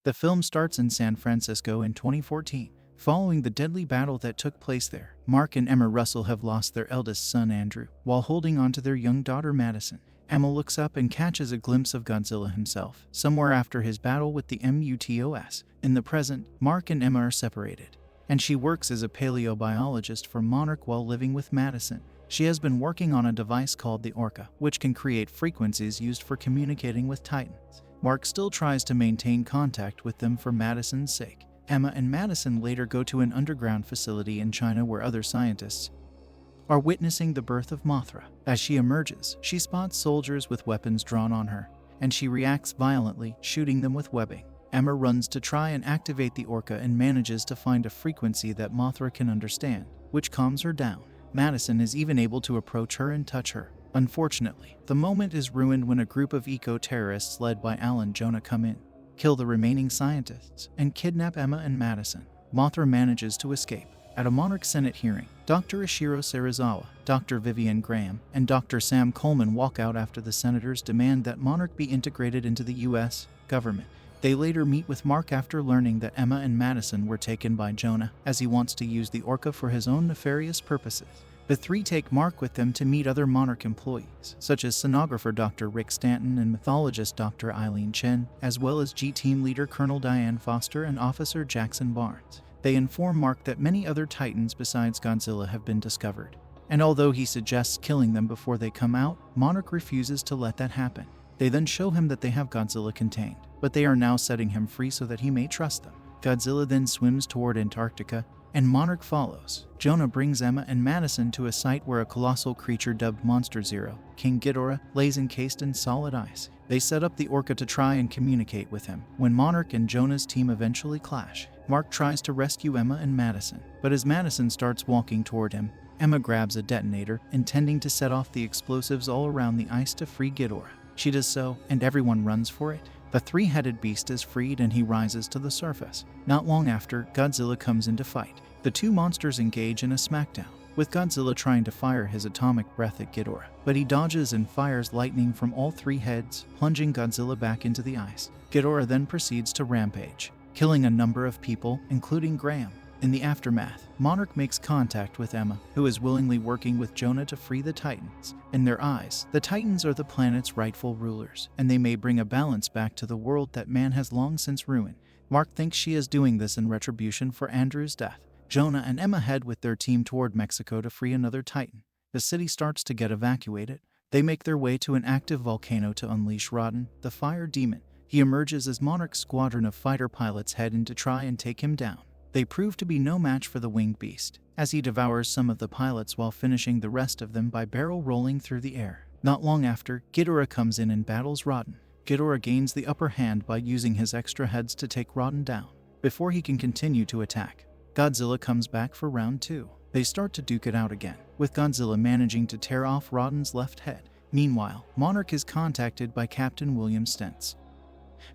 The film starts in San Francisco in 2014. Following the deadly battle that took place there, Mark and Emma Russell have lost their eldest son Andrew, while holding on to their young daughter Madison. Emma looks up and catches a glimpse of Godzilla himself, somewhere after his battle with the MUTOS. In the present, Mark and Emma are separated, and she works as a paleobiologist for Monarch while living with Madison. She has been working on a device called the Orca, which can create frequencies used for communicating with Titans. Mark still tries to maintain contact with them for Madison's sake. Emma and Madison later go to an underground facility in China where other scientists are witnessing the birth of Mothra. As she emerges, she spots soldiers with weapons drawn on her, and she reacts violently, shooting them with webbing. Emma runs to try and activate the Orca and manages to find a frequency that Mothra can understand, which calms her down. Madison is even able to approach her and touch her. Unfortunately, the moment is ruined when a group of eco-terrorists led by Alan Jonah come in, kill the remaining scientists, and kidnap Emma and Madison. Mothra manages to escape. At a Monarch Senate hearing, Dr. Ishiro Serizawa, Dr. Vivian Graham, and Dr. Sam Coleman walk out after the senators demand that Monarch be integrated into the U.S. government. They later meet with Mark after learning that Emma and Madison were taken by Jonah, as he wants to use the Orca for his own nefarious purposes. The three take Mark with them to meet other Monarch employees, such as sonographer Dr. Rick Stanton and mythologist Dr. Eileen Chen, as well as G-Team leader Colonel Diane Foster and Officer Jackson Barnes. They inform Mark that many other Titans besides Godzilla have been discovered, and although he suggests killing them before they come out, Monarch refuses to let that happen. They then show him that they have Godzilla contained, but they are now setting him free so that he may trust them. Godzilla then swims toward Antarctica, and Monarch follows. Jonah brings Emma and Madison to a site where a colossal creature dubbed Monster Zero, King Ghidorah, lays encased in solid ice. They set up the Orca to try and communicate with him. When Monarch and Jonah's team eventually clash, Mark tries to rescue Emma and Madison, but as Madison starts walking toward him, Emma grabs a detonator, intending to set off the explosives all around the ice to free Ghidorah. She does so, and everyone runs for it. The three-headed beast is freed and he rises to the surface. Not long after, Godzilla comes into fight. The two monsters engage in a smackdown, with Godzilla trying to fire his atomic breath at Ghidorah, but he dodges and fires lightning from all three heads, plunging Godzilla back into the ice. Ghidorah then proceeds to rampage, killing a number of people, including Graham. In the aftermath, Monarch makes contact with Emma, who is willingly working with Jonah to free the Titans. In their eyes, the Titans are the planet's rightful rulers, and they may bring a balance back to the world that man has long since ruined. Mark thinks she is doing this in retribution for Andrew's death. Jonah and Emma head with their team toward Mexico to free another Titan. The city starts to get evacuated. They make their way to an active volcano to unleash Rodan, the fire demon. He emerges as Monarch's squadron of fighter pilots head in to try and take him down. They prove to be no match for the winged beast, as he devours some of the pilots while finishing the rest of them by barrel rolling through the air. Not long after, Ghidorah comes in and battles Rodan. Ghidorah gains the upper hand by using his extra heads to take Rodan down, before he can continue to attack. Godzilla comes back for round 2. They start to duke it out again, with Godzilla managing to tear off Rodan's left head. Meanwhile, Monarch is contacted by Captain William Stentz,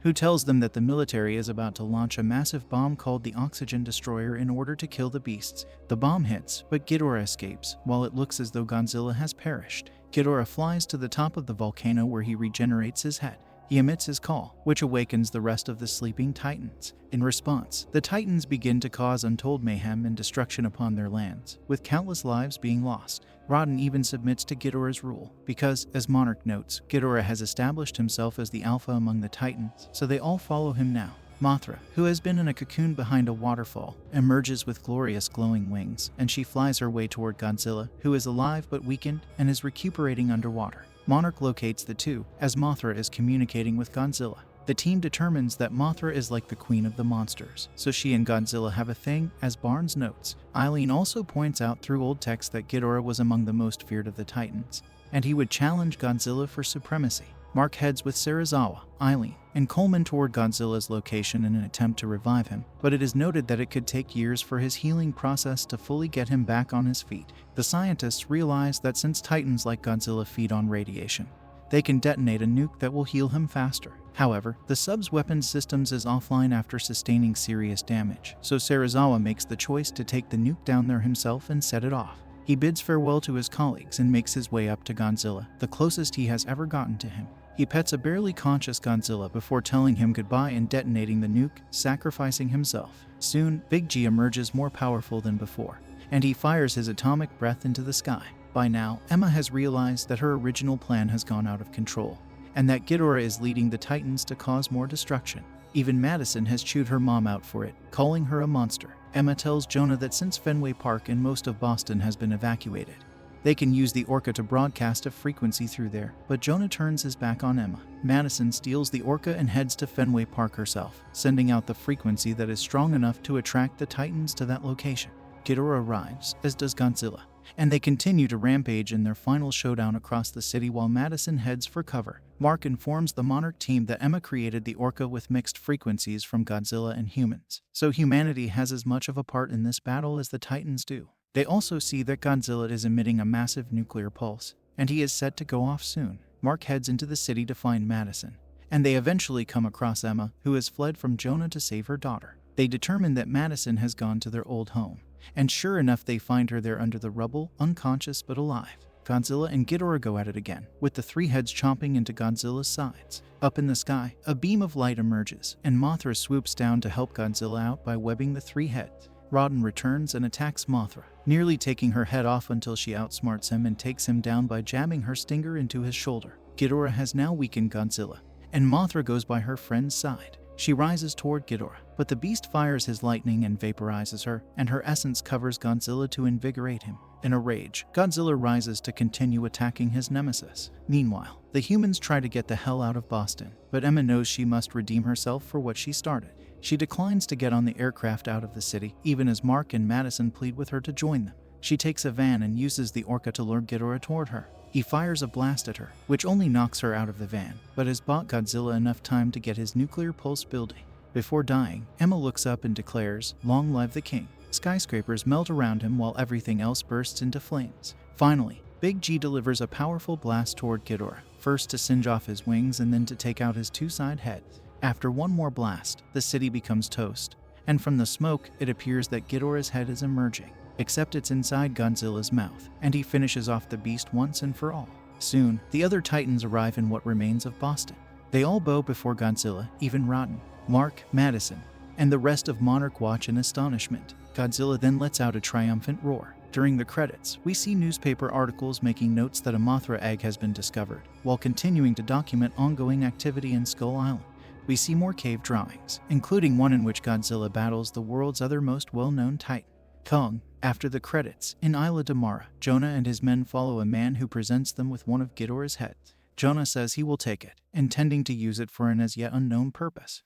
who tells them that the military is about to launch a massive bomb called the Oxygen Destroyer in order to kill the beasts. The bomb hits, but Ghidorah escapes, while it looks as though Godzilla has perished. Ghidorah flies to the top of the volcano where he regenerates his head. He emits his call, which awakens the rest of the sleeping Titans. In response, the Titans begin to cause untold mayhem and destruction upon their lands, with countless lives being lost. Rodan even submits to Ghidorah's rule, because, as Monarch notes, Ghidorah has established himself as the alpha among the Titans, so they all follow him now. Mothra, who has been in a cocoon behind a waterfall, emerges with glorious glowing wings, and she flies her way toward Godzilla, who is alive but weakened and is recuperating underwater. Monarch locates the two, as Mothra is communicating with Godzilla. The team determines that Mothra is like the queen of the monsters, so she and Godzilla have a thing, as Barnes notes. Eileen also points out through old text that Ghidorah was among the most feared of the Titans, and he would challenge Godzilla for supremacy. Mark heads with Serizawa, Eileen, and Coleman toward Godzilla's location in an attempt to revive him, but it is noted that it could take years for his healing process to fully get him back on his feet. The scientists realize that since Titans like Godzilla feed on radiation, they can detonate a nuke that will heal him faster. However, the sub's weapons systems is offline after sustaining serious damage, so Serizawa makes the choice to take the nuke down there himself and set it off. He bids farewell to his colleagues and makes his way up to Godzilla, the closest he has ever gotten to him. He pets a barely conscious Godzilla before telling him goodbye and detonating the nuke, sacrificing himself. Soon, Big G emerges more powerful than before, and he fires his atomic breath into the sky. By now, Emma has realized that her original plan has gone out of control, and that Ghidorah is leading the Titans to cause more destruction. Even Madison has chewed her mom out for it, calling her a monster. Emma tells Jonah that since Fenway Park and most of Boston has been evacuated, they can use the Orca to broadcast a frequency through there, but Jonah turns his back on Emma. Madison steals the Orca and heads to Fenway Park herself, sending out the frequency that is strong enough to attract the Titans to that location. Ghidorah arrives, as does Godzilla, and they continue to rampage in their final showdown across the city while Madison heads for cover. Mark informs the Monarch team that Emma created the Orca with mixed frequencies from Godzilla and humans, so humanity has as much of a part in this battle as the Titans do. They also see that Godzilla is emitting a massive nuclear pulse, and he is set to go off soon. Mark heads into the city to find Madison, and they eventually come across Emma, who has fled from Jonah to save her daughter. They determine that Madison has gone to their old home, and sure enough they find her there under the rubble, unconscious but alive. Godzilla and Ghidorah go at it again, with the three heads chomping into Godzilla's sides. Up in the sky, a beam of light emerges, and Mothra swoops down to help Godzilla out by webbing the three heads. Rodan returns and attacks Mothra, nearly taking her head off until she outsmarts him and takes him down by jamming her stinger into his shoulder. Ghidorah has now weakened Godzilla, and Mothra goes by her friend's side. She rises toward Ghidorah, but the beast fires his lightning and vaporizes her, and her essence covers Godzilla to invigorate him. In a rage, Godzilla rises to continue attacking his nemesis. Meanwhile, the humans try to get the hell out of Boston, but Emma knows she must redeem herself for what she started. She declines to get on the aircraft out of the city, even as Mark and Madison plead with her to join them. She takes a van and uses the Orca to lure Ghidorah toward her. He fires a blast at her, which only knocks her out of the van, but has bought Godzilla enough time to get his nuclear pulse building. Before dying, Emma looks up and declares, "Long live the king." Skyscrapers melt around him while everything else bursts into flames. Finally, Big G delivers a powerful blast toward Ghidorah, first to singe off his wings and then to take out his two side heads. After one more blast, the city becomes toast, and from the smoke, it appears that Ghidorah's head is emerging, except it's inside Godzilla's mouth, and he finishes off the beast once and for all. Soon, the other Titans arrive in what remains of Boston. They all bow before Godzilla, even Rodan, Mark, Madison, and the rest of Monarch watch in astonishment. Godzilla then lets out a triumphant roar. During the credits, we see newspaper articles making notes that a Mothra egg has been discovered, while continuing to document ongoing activity in Skull Island. We see more cave drawings, including one in which Godzilla battles the world's other most well-known Titan, Kong. After the credits, in Isla de Mara, Jonah and his men follow a man who presents them with one of Ghidorah's heads. Jonah says he will take it, intending to use it for an as yet unknown purpose.